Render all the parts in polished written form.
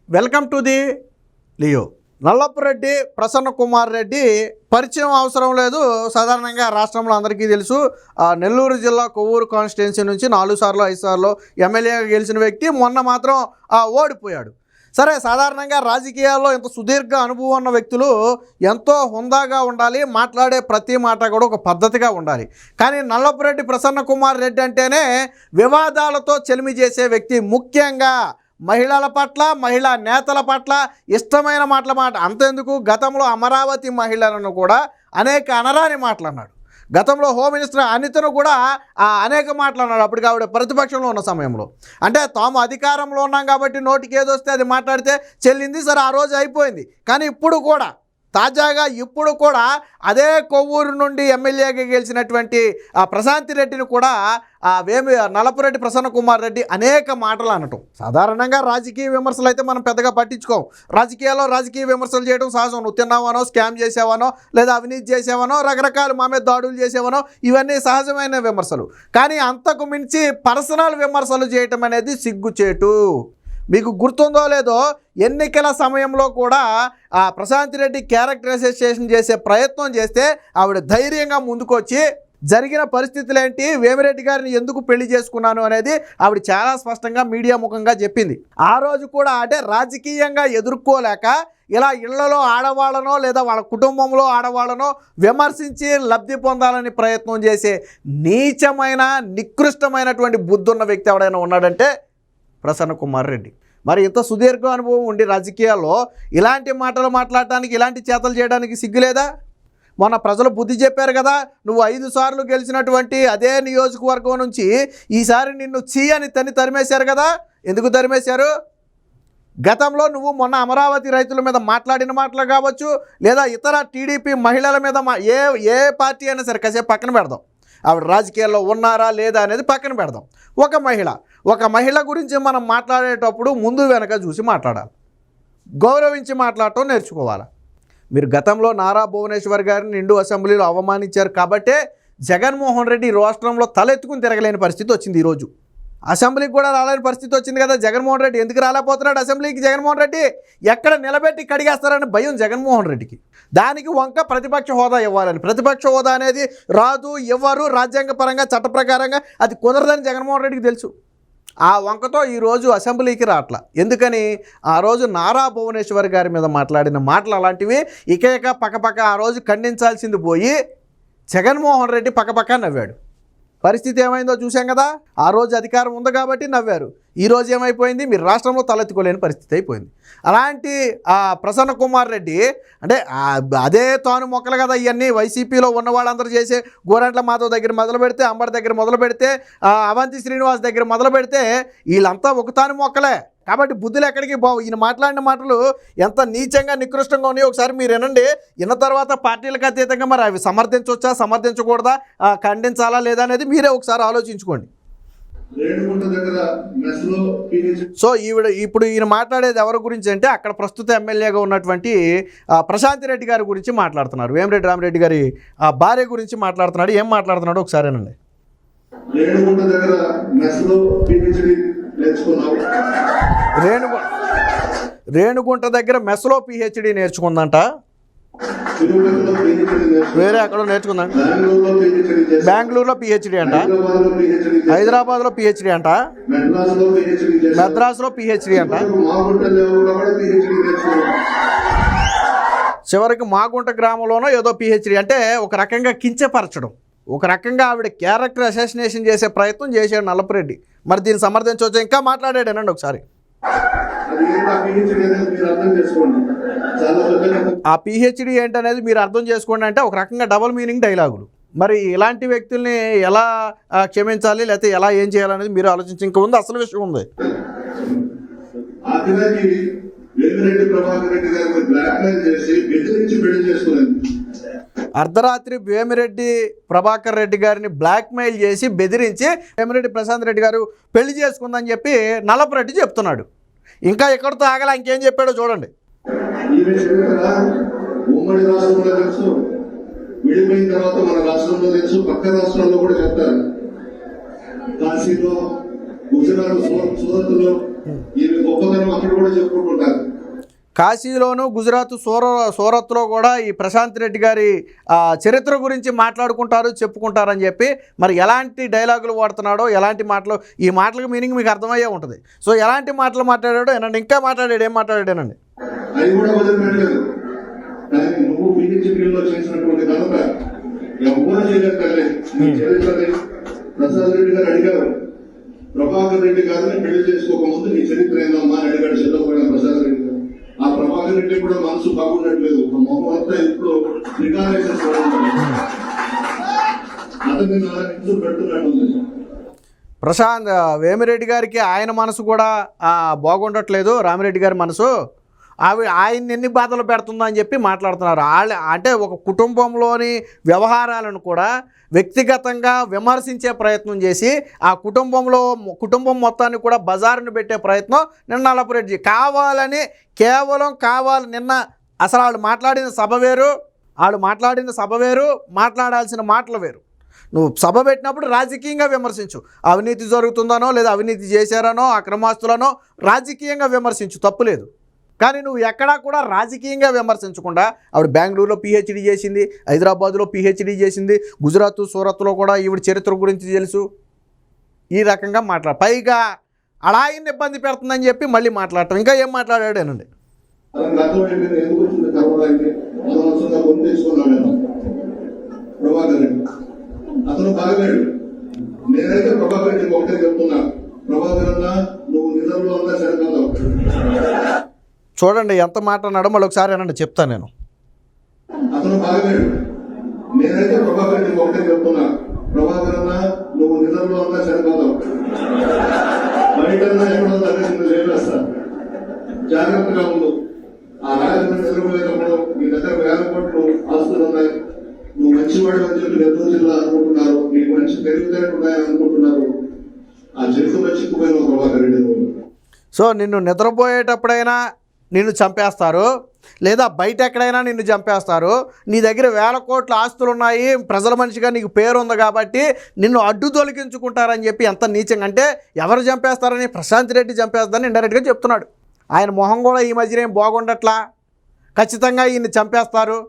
Welcome to the Leo. Nallapureddy Prasanna Kumar Reddy పరిచయం అవసరం లేదు. సాధారణంగా రాష్ట్రంలో అందరికీ తెలుసు. నెల్లూరు జిల్లా కొవ్వూరు కాన్స్టిట్యున్సీ నుంచి 4 సార్లు 5 సార్లు ఎమ్మెల్యేగా గెలిచిన వ్యక్తి. మొన్న మాత్రం ఓడిపోయాడు. సరే, సాధారణంగా రాజకీయాల్లో ఇంత సుదీర్ఘ అనుభవం ఉన్న వ్యక్తులు ఎంతో హుందాగా ఉండాలి. మాట్లాడే ప్రతి మాట కూడా ఒక పద్ధతిగా ఉండాలి. కానీ నల్లపురెడ్డి ప్రసన్న కుమార్ రెడ్డి అంటేనే వివాదాలతో చెలిమి చేసే వ్యక్తి. ముఖ్యంగా మహిళల పట్ల, మహిళా నేతల పట్ల ఇష్టమైన మాట. అంతెందుకు, గతంలో అమరావతి మహిళలను కూడా అనేక అనరాని మాటలు అన్నాడు. గతంలో హోమ్ మినిస్టర్ అనితను కూడా అనేక మాటలు అన్నాడు. అప్పటికి ఆవిడ ప్రతిపక్షంలో ఉన్న సమయంలో. అంటే తాము అధికారంలో ఉన్నాం కాబట్టి నోటికి ఏదొస్తే అది మాట్లాడితే చెల్లింది. సరే, ఆ రోజు అయిపోయింది. కానీ ఇప్పుడు కూడా తాజాగా అదే కొవ్వూరు నుండి ఎమ్మెల్యేగా గెలిచినటువంటి ప్రశాంతి రెడ్డిని కూడా నల్లపురెడ్డి ప్రసన్న కుమార్ రెడ్డి అనేక మాటలు అనటం. సాధారణంగా రాజకీయ విమర్శలు అయితే మనం పెద్దగా పట్టించుకోం. రాజకీయాల్లో రాజకీయ విమర్శలు చేయడం సహజం. నువ్వు తిన్నావనో, స్కామ్ చేసావనో, లేదా అవినీతి చేసావనో, రకరకాల మా మీద దాడులు చేసావనో, ఇవన్నీ సహజమైన విమర్శలు. కానీ అంతకు మించి పర్సనల్ విమర్శలు చేయటం అనేది సిగ్గుచేటు. మీకు గుర్తుందో లేదో, ఎన్నికల సమయంలో కూడా ప్రశాంతి రెడ్డి క్యారెక్టరైజేషన్ చేసే ప్రయత్నం చేస్తే ఆవిడ ధైర్యంగా ముందుకొచ్చి జరిగిన పరిస్థితులు ఏంటి, వేమిరెడ్డి గారిని ఎందుకు పెళ్లి చేసుకున్నాను అనేది ఆవిడ చాలా స్పష్టంగా మీడియా ముఖంగా చెప్పింది. ఆ రోజు కూడా అంటే రాజకీయంగా ఎదుర్కోలేక ఇలా ఇళ్లలో ఆడవాళ్ళనో లేదా వాళ్ళ కుటుంబంలో ఆడవాళ్ళనో విమర్శించి లబ్ధి పొందాలని ప్రయత్నం చేసే నీచమైన నికృష్టమైనటువంటి బుద్ధున్న వ్యక్తి ఎవడైనా ఉన్నాడంటే ప్రసన్న కుమార్ రెడ్డి. మరి ఇంత సుదీర్ఘ అనుభవం ఉండి రాజకీయాల్లో ఇలాంటి మాటలు మాట్లాడటానికి, ఇలాంటి చేతలు చేయడానికి సిగ్గులేదా? మొన్న ప్రజలు బుద్ధి చెప్పారు కదా. నువ్వు 5 సార్లు గెలిచినటువంటి అదే నియోజకవర్గం నుంచి ఈసారి నిన్ను అని తరిమేశారు కదా. ఎందుకు తరిమేశారు? గతంలో నువ్వు మొన్న అమరావతి రైతుల మీద మాట్లాడిన మాటలు కావచ్చు, లేదా ఇతర టీడీపీ మహిళల మీద ఏ పార్టీ అయినా సరే కాసేపు పక్కన పెడదాం. ఆవిడ రాజకీయాల్లో ఉన్నారా లేదా అనేది పక్కన పెడదాం. ఒక మహిళ గురించి మనం మాట్లాడేటప్పుడు ముందు వెనక చూసి మాట్లాడాలి. గౌరవించి మాట్లాడటం నేర్చుకోవాలి. మీరు గతంలో నారా భువనేశ్వర్ గారిని నిండు అసెంబ్లీలో అవమానించారు కాబట్టే జగన్మోహన్ రెడ్డి రాష్ట్రంలో తలెత్తుకుని తిరగలేని పరిస్థితి వచ్చింది. ఈరోజు అసెంబ్లీకి కూడా రాలేని పరిస్థితి వచ్చింది కదా. జగన్మోహన్ రెడ్డి ఎందుకు రాలేకపోతున్నాడు అసెంబ్లీకి? జగన్మోహన్ రెడ్డి ఎక్కడ నిలబెట్టి కడిగేస్తారని భయం జగన్మోహన్ రెడ్డికి. దానికి వంక ప్రతిపక్ష హోదా ఇవ్వాలని. ప్రతిపక్ష హోదా అనేది రాదు, ఇవ్వరు, రాజ్యాంగపరంగా చట్ట ప్రకారంగా అది కుదరదని జగన్మోహన్ రెడ్డికి తెలుసు. ఆ వంకతో ఈరోజు అసెంబ్లీకి రావట్లా. ఎందుకని? ఆ రోజు నారా భువనేశ్వర్ గారి మీద మాట్లాడిన మాటలు అలాంటివి. ఇక పక్కపక్క ఆ రోజు ఖండించాల్సింది పోయి జగన్మోహన్ రెడ్డి పక్కపక్క నవ్వాడు. పరిస్థితి ఏమైందో చూసాం కదా. ఆ రోజు అధికారం ఉంది కాబట్టి నవ్వారు. ఈరోజు ఏమైపోయింది? మీరు రాష్ట్రంలో తలెత్తుకోలేని పరిస్థితి అయిపోయింది. అలాంటి ప్రసన్న కుమార్ రెడ్డి అంటే అదే తాను మొక్కలు కదా ఇవన్నీ. వైసీపీలో ఉన్న వాళ్ళందరూ చేసే గోరంట్ల మాధవ్ దగ్గర మొదలు పెడితే, అంబర్ దగ్గర మొదలు పెడితే, అవంతి శ్రీనివాస్ దగ్గర మొదలు పెడితే వీళ్ళంతా ఒక తాను మొక్కలే. కాబట్టి బుద్ధులు ఎక్కడికి బావు. ఈయన మాట్లాడిన మాటలు ఎంత నీచంగా నికృష్టంగా ఉన్నాయో ఒకసారి మీరు వినండి. విన్న తర్వాత పార్టీలకు అతీతంగా మరి అవి సమర్థించవచ్చా, సమర్థించకూడదా, ఖండించాలా లేదా అనేది మీరే ఒకసారి ఆలోచించుకోండి. సో ఇప్పుడు ఈయన మాట్లాడేది ఎవరి గురించి అంటే అక్కడ ప్రస్తుత ఎమ్మెల్యేగా ఉన్నటువంటి ప్రశాంతి రెడ్డి గారి గురించి మాట్లాడుతున్నారు. వేమిరెడ్డి రామిరెడ్డి గారి భార్య గురించి మాట్లాడుతున్నాడు. ఏం మాట్లాడుతున్నాడు ఒకసారి వినండి. రేణుగుంట దగ్గర మెస్లో పిహెచ్డి నేర్చుకుందంట. వేరే అక్కడ నేర్చుకుందంట. బెంగళూరులో పిహెచ్డి అంట, హైదరాబాద్లో పిహెచ్డి అంట, మద్రాసులో పిహెచ్డి అంట, చివరికి మాగుంట గ్రామంలోనో ఏదో పిహెచ్డి. అంటే ఒక రకంగా కించపరచడం, ఒక రకంగా ఆవిడ క్యారెక్టర్ అసాసినేషన్ చేసే ప్రయత్నం చేశాడు నల్లపురెడ్డి. మరి దీన్ని సమర్థించవచ్చు. ఇంకా మాట్లాడాడేనండి ఒకసారి. ఆ పిహెచ్డి ఏంటనేది మీరు అర్థం చేసుకోండి అంటే ఒక రకంగా డబుల్ మీనింగ్ డైలాగులు. మరి ఇలాంటి వ్యక్తుల్ని ఎలా క్షమించాలి, లేకపోతే ఎలా ఏం చేయాలనేది మీరు ఆలోచించి ఇంకా ఉంది, అసలు విషయం ఉంది. అర్ధరాత్రి వేమిరెడ్డి ప్రభాకర్ రెడ్డి గారిని బ్లాక్మెయిల్ చేసి బెదిరించి వేమిరెడ్డి ప్రశాంత్ రెడ్డి గారు పెళ్లి చేసుకుందని చెప్పి నల్లపురెడ్డి చెప్తున్నాడు. ఇంకా ఎక్కడితో ఆగలా, ఇంకేం చెప్పాడో చూడండి. ఉమ్మడి రాష్ట్రంలో తెలుసు, విడిపోయిన తర్వాత మన రాష్ట్రంలో తెలుసు, పక్క రాష్ట్రాల్లో కూడా చెప్తారు. కాశీలో, గుజరాత్, సూరత్లో ఈయన గొప్పతనం అక్కడ కూడా చెప్పుకుంటుంటారు. కాశీలోను గుజరాత్ సూరత్లో కూడా ఈ ప్రశాంత్ రెడ్డి గారి చరిత్ర గురించి మాట్లాడుకుంటారు, చెప్పుకుంటారని చెప్పి మరి ఎలాంటి డైలాగులు వాడుతున్నాడో, ఎలాంటి మాటలు, ఈ మాటలకు మీనింగ్ మీకు అర్థమయ్యే ఉంటుంది. సో ఎలాంటి మాటలు మాట్లాడాడో ఏనండి, ఇంకా మాట్లాడాడు, ఏం మాట్లాడాడేనండి. అది కూడా వదిలిపెట్టలేదు. కానీ నువ్వు పీహెచ్డీలో చేసినటువంటి కనుక ఎవరు చేయలేదు. నీ చరిత్రని ప్రసాద్ రెడ్డి గారు అడిగారు, ప్రభాకర్ రెడ్డి గారిని పెళ్లి చేసుకోకముందు నీ చరిత్ర ఏందమ్మా అని అడిగాడు చంద్రబాబు ప్రసాద్ రెడ్డి గారు. ఆ ప్రభాకర్ రెడ్డి కూడా మనసు బాగుండట్లేదు, మొహం అంతా ఇప్పుడు రికార్డేషన్స్ అతన్ని నా ఇంట్లో పెడుతున్నట్టుంది. ప్రశాంత్ వేమిరెడ్డి గారికి ఆయన మనసు కూడా బాగుండట్లేదు, రామిరెడ్డి గారి మనసు, ఆయన్ని ఎన్ని బాధలు పెడుతుందో అని చెప్పి మాట్లాడుతున్నారు. అంటే ఒక కుటుంబంలోని వ్యవహారాలను కూడా వ్యక్తిగతంగా విమర్శించే ప్రయత్నం చేసి ఆ కుటుంబం మొత్తాన్ని కూడా బజారును పెట్టే ప్రయత్నం నిన్న నల్లపురెడ్డి కావాలని కావాలి. నిన్న అసలు వాళ్ళు మాట్లాడిన సభ వేరు, మాట్లాడాల్సిన మాటలు వేరు. నువ్వు సభ పెట్టినప్పుడు రాజకీయంగా విమర్శించు, అవినీతి జరుగుతుందనో లేదా అవినీతి చేశారనో అక్రమాస్తులనో రాజకీయంగా విమర్శించు, తప్పులేదు. కానీ నువ్వు ఎక్కడా కూడా రాజకీయంగా విమర్శించకుండా, ఆవిడ బెంగళూరులో పిహెచ్డీ చేసింది, హైదరాబాద్లో పిహెచ్డీ చేసింది, గుజరాత్ సూరత్లో కూడా ఈవిడ చరిత్ర గురించి తెలుసు, ఈ రకంగా పైగా అలాయన్ని ఇబ్బంది పెడుతుందని చెప్పి మళ్ళీ మాట్లాడటం. ఇంకా ఏం మాట్లాడాడేనండి. అతను బాగలేడు. నేనైతే ప్రభాకర్ రెడ్డి ఒకటే చెప్తున్నా, ప్రభాకర్ అన్న నువ్వు నిజంలో అంతా సరిపోతావు. చూడండి ఎంత మాట అన్నాడో, మళ్ళీ ఒకసారి అనండి, చెప్తాను నేను. అతను బాగలేడు. నేనైతే ప్రభాకర్ రెడ్డి ఒకటే చెప్తున్నా, ప్రభాకర్ అన్న నువ్వు నిజంలో అంతా సరిపోతావు. బయట ఎక్కడో తగ్గింది లేవేస్తా, జాగ్రత్తగా ఉండు. ఆ రాజమండ్రి నిద్రపోయేటప్పుడు నీ దగ్గర 1000 కోట్లు ఆస్తులు ఉన్నాయి, నువ్వు మంచివాడు అని చెప్పి నెల్లూరు జిల్లా అనుకుంటున్నారు, నీకు మంచి తెలివితేటలు ఉన్నాయని అనుకుంటున్నారు. ఆ జట్టులో చిక్కుపోయిన ప్రభాకర్ రెడ్డి. సో నిన్ను నిద్రపోయేటప్పుడైనా నిన్ను చంపేస్తారు, లేదా బయట ఎక్కడైనా నిన్ను చంపేస్తారు, నీ దగ్గర 1000 కోట్ల ఆస్తులు ఉన్నాయి, ప్రజల మనిషిగా నీకు పేరు ఉంది కాబట్టి నిన్ను అడ్డు తొలగించుకుంటారని చెప్పి ఎంత నీచంగా, అంటే ఎవరు చంపేస్తారని, ప్రశాంత్ రెడ్డి చంపేస్తారని ఇండైరెక్ట్గా చెప్తున్నాడు. ఆయన మొహం కూడా ఈ మధ్యన ఏం బాగుండట్లా, ఖచ్చితంగా ఈయన్ని చంపేస్తారు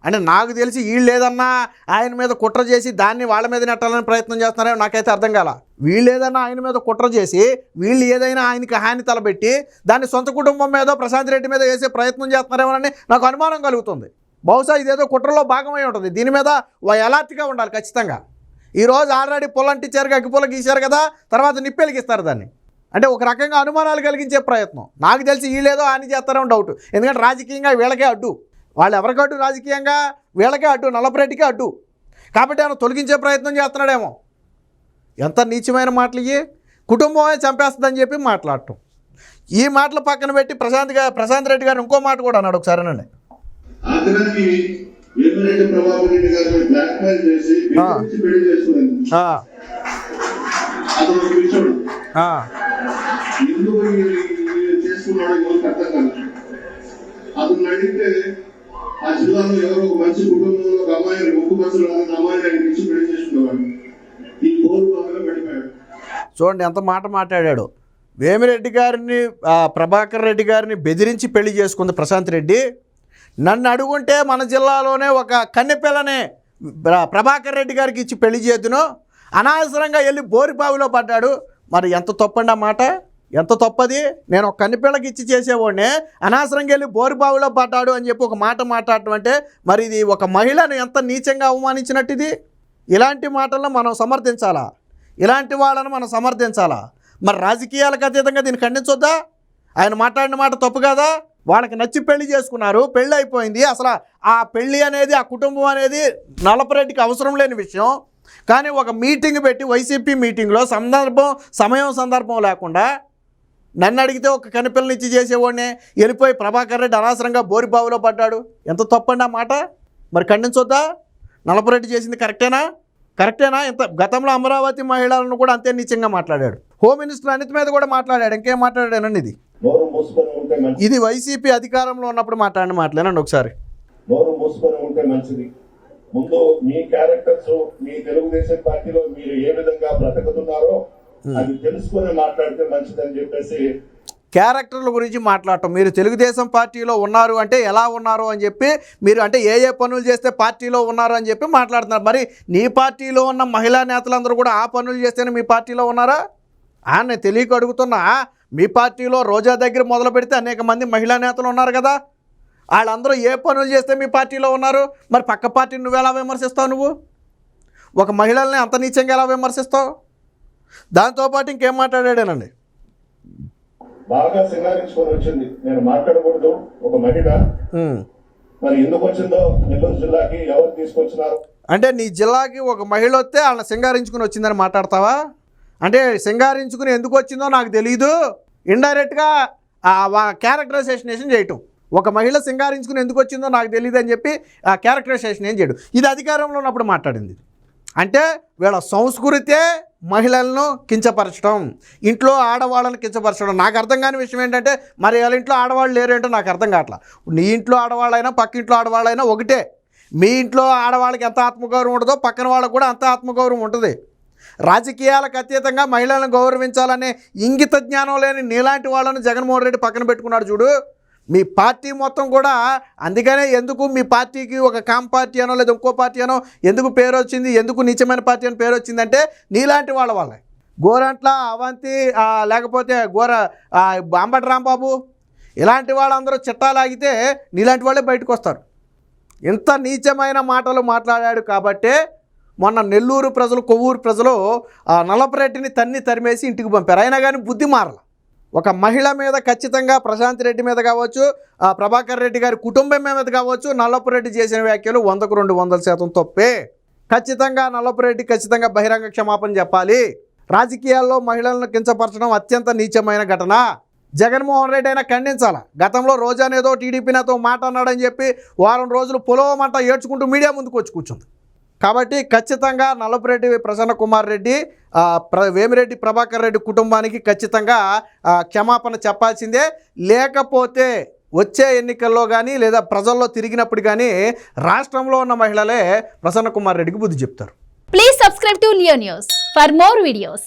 అంటే నాకు తెలిసి వీళ్ళు ఏదన్నా ఆయన మీద కుట్ర చేసి దాన్ని వాళ్ళ మీద నెట్టాలని ప్రయత్నం చేస్తున్నారో నాకైతే అర్థం కాల. వీళ్ళు ఏదన్నా ఆయన మీద కుట్ర చేసి వీళ్ళు ఏదైనా ఆయనకి హాని తలబెట్టి దాన్ని సొంత కుటుంబం మీద ప్రశాంత్ రెడ్డి మీద వేసే ప్రయత్నం చేస్తున్నారేమోనని నాకు అనుమానం కలుగుతుంది. బహుశా ఇదేదో కుట్రలో భాగమై ఉంటుంది. దీని మీద ఎలాంటిగా ఉండాలి ఖచ్చితంగా. ఈరోజు ఆల్రెడీ పొలంటిచ్చారు, అగ్గిపొల గీశారు కదా, తర్వాత నిప్పెలిగిస్తారు దాన్ని. అంటే ఒక రకంగా అనుమానాలు కలిగించే ప్రయత్నం. నాకు తెలిసి వీళ్ళేదో హాని చేస్తారని డౌట్. ఎందుకంటే రాజకీయంగా వీళ్ళకే అడ్డు, వాళ్ళు ఎవరికి అడ్డు, రాజకీయంగా వీళ్ళకే అడ్డు, నల్లపురెడ్డికే అడ్డు. కాబట్టి ఆయన తొలగించే ప్రయత్నం చేస్తున్నాడేమో. ఎంత నీచమైన మాటలు ఇవి. కుటుంబమే చంపేస్తుందని చెప్పి మాట్లాడటం. ఈ మాటలు పక్కన పెట్టి ప్రశాంత్ రెడ్డి గారు ఇంకో మాట కూడా అన్నాడు, ఒకసారినండి. అతను అడిగితే ఆ జిల్లాలో ఎవరో ఒక మంచి కుటుంబంలో ఒక అమ్మాయిని ముక్కు బస్సులు అమ్మాయిని ఆయన ఇచ్చి పెళ్లి చేసుకునేవాడు. ఈ కోరు బాగా పడిపోయాడు. చూడండి ఎంత మాట మాట్లాడాడు. వేమిరెడ్డి గారిని, ప్రభాకర్ రెడ్డి గారిని బెదిరించి పెళ్లి చేసుకుంది ప్రశాంత్ రెడ్డి. నన్ను అడుగుంటే మన జిల్లాలోనే ఒక కన్నెపిల్లనే ప్రభాకర్ రెడ్డి గారికి ఇచ్చి పెళ్లి చేద్దును, అనవసరంగా వెళ్ళి బోరిబావిలో పడ్డాడు. మరి ఎంత తప్పండి ఆ మాట, ఎంత తప్పది. నేను ఒక కన్నెపిల్లకి ఇచ్చి చేసేవాడినే, అనవసరంగా వెళ్ళి బోరిబావిలో పడ్డాడు అని చెప్పి ఒక మాట మాట్లాడటం అంటే మరి ఇది ఒక మహిళను ఎంత నీచంగా అవమానించినట్టు. ఇది ఇలాంటి మాటలను మనం సమర్థించాలా, ఇలాంటి వాళ్ళను మనం సమర్థించాలా? మరి రాజకీయాలకు అతీతంగా దీన్ని ఖండించొద్దా? ఆయన మాట్లాడిన మాట తప్పు కదా. వాళ్ళకి నచ్చి పెళ్లి చేసుకున్నారు, పెళ్ళి అయిపోయింది. అసలు ఆ పెళ్ళి అనేది, ఆ కుటుంబం అనేది నల్లపురెడ్డికి అవసరం లేని విషయం. కానీ ఒక మీటింగ్ పెట్టి, వైసీపీ మీటింగ్లో సందర్భం లేకుండా నన్ను అడిగితే ఒక కనిపిల్లని ఇచ్చి చేసేవాడినే, వెళ్ళిపోయి ప్రభాకర్ రెడ్డి అనవసరంగా బోరిబావిలో పడ్డాడు. ఎంత తప్పండి ఆ మాట. మరి ఖండించొద్దా? నల్లపురెడ్డి చేసింది కరెక్టేనా? ఇంత గతంలో అమరావతి మహిళలను కూడా అంతే నీచంగా మాట్లాడాడు. హోమ్ మినిస్టర్ అనిత మీద కూడా మాట్లాడాడు. ఇంకేం మాట్లాడానండి? ఇది వైసీపీ అధికారంలో ఉన్నప్పుడు మాట్లాడిన మాటలేనండి. ఒకసారి నోరు మూసుకొని ఉంటే మంచిది. ముందు మీ క్యారెక్టర్స్, మీ తెలుగుదేశం పార్టీలో మీరు ఏ విధంగా బ్రతుకుతున్నారో అది తెలుసుకొని మాట్లాడితే మంచిదని చెప్పేసి క్యారెక్టర్ల గురించి మాట్లాడటం, మీరు తెలుగుదేశం పార్టీలో ఉన్నారు అంటే ఎలా ఉన్నారు అని చెప్పి, మీరు అంటే ఏ పనులు చేస్తే పార్టీలో ఉన్నారు అని చెప్పి మాట్లాడుతున్నారు. మరి నీ పార్టీలో ఉన్న మహిళా నేతలందరూ కూడా ఆ పనులు చేస్తేనే మీ పార్టీలో ఉన్నారా? నేను తెలియక అడుగుతున్నా. మీ పార్టీలో రోజా దగ్గర మొదలు పెడితే అనేక మంది మహిళా నేతలు ఉన్నారు కదా, వాళ్ళందరూ ఏ పనులు చేస్తే మీ పార్టీలో ఉన్నారు? మరి పక్క పార్టీని నువ్వు ఎలా విమర్శిస్తావు? నువ్వు ఒక మహిళల్ని అంత నీచంగా ఎలా విమర్శిస్తావు? దాంతోపాటు ఇంకేం మాట్లాడాడేనండి, బాగా సింగారించుకొని వచ్చింది. నేను మాట్లాడకూడదు, ఒక మహిళ మరి ఎందుకు వచ్చిందో నెల్లూరు జిల్లాకి ఎవరు తీసుకొచ్చినారు అంటే నీ జిల్లాకి ఒక మహిళ వస్తే వాళ్ళని సింగారించుకుని వచ్చిందని మాట్లాడతావా? అంటే సింగారించుకుని ఎందుకు వచ్చిందో నాకు తెలియదు, ఇండైరెక్ట్గా క్యారెక్టరైజేషన్ చేయటం. ఒక మహిళ సింగారించుకుని ఎందుకు వచ్చిందో నాకు తెలియదు అని చెప్పి ఆ క్యారెక్టరైజేషన్ ఏం చేయడు. ఇది అధికారంలో ఉన్నప్పుడు మాట్లాడింది. అంటే వీళ్ళ సంస్కృతే మహిళలను కించపరచడం, ఇంట్లో ఆడవాళ్ళని కించపరచడం. నాకు అర్థం కాని విషయం ఏంటంటే, మరి వాళ్ళ ఇంట్లో ఆడవాళ్ళు లేరేంటో నాకు అర్థం కావట్లా. నీ ఇంట్లో ఆడవాళ్ళైనా పక్కింట్లో ఆడవాళ్ళైనా ఒకటే. మీ ఇంట్లో ఆడవాళ్ళకి ఎంత ఆత్మగౌరవం ఉంటుందో పక్కన వాళ్ళకు కూడా అంత ఆత్మగౌరవం ఉంటుంది. రాజకీయాలకు అతీతంగా మహిళలను గౌరవించాలనే ఇంగిత జ్ఞానం లేని నీలాంటి వాళ్ళని జగన్మోహన్ రెడ్డి పక్కన పెట్టుకున్నాడు చూడు. మీ పార్టీ మొత్తం కూడా అందుకనే ఎందుకు మీ పార్టీకి ఒక కామ్ పార్టీ అనో లేదా ఇంకో పార్టీ అనో ఎందుకు పేరు వచ్చింది, ఎందుకు నీచమైన పార్టీ అని పేరు వచ్చిందంటే నీలాంటి వాళ్ళే. గోరంట్ల అవంతి లేకపోతే అంబటి రాంబాబు ఇలాంటి వాళ్ళందరూ చిట్టాలాగితే నీలాంటి వాళ్ళే బయటకు వస్తారు. ఇంత నీచమైన మాటలు మాట్లాడాడు కాబట్టే మొన్న నెల్లూరు ప్రజలు, కొవ్వూరు ప్రజలు నల్లపరెడ్డిని తరిమేసి ఇంటికి పంపారు. అయినా కానీ బుద్ధి మారల. ఒక మహిళ మీద ఖచ్చితంగా ప్రశాంత్ రెడ్డి మీద కావచ్చు, ప్రభాకర్ రెడ్డి గారి కుటుంబం మీద కావచ్చు, నల్లపురెడ్డి చేసిన వ్యాఖ్యలు 100కు 200% తప్పే. ఖచ్చితంగా నల్లపురెడ్డి ఖచ్చితంగా బహిరంగ క్షమాపణ చెప్పాలి. రాజకీయాల్లో మహిళలను కించపరచడం అత్యంత నీచమైన ఘటన. జగన్మోహన్ రెడ్డి అయినా ఖండించాలి. గతంలో రోజానేదో టీడీపీనేతో మాట అన్నాడని చెప్పి వారం రోజులు పొలవమంట ఏడ్చుకుంటూ మీడియా ముందుకు వచ్చి కూర్చుంది. కాబట్టి ఖచ్చితంగా నల్లపురెడ్డి ప్రసన్న కుమార్ రెడ్డి, వేమిరెడ్డి ప్రభాకర్ రెడ్డి కుటుంబానికి ఖచ్చితంగా క్షమాపణ చెప్పాల్సిందే. లేకపోతే వచ్చే ఎన్నికల్లో కానీ లేదా ప్రజల్లో తిరిగినప్పుడు కానీ రాష్ట్రంలో ఉన్న మహిళలే ప్రసన్న కుమార్ రెడ్డికి బుద్ధి చెప్తారు. Please subscribe to Leo news for more videos.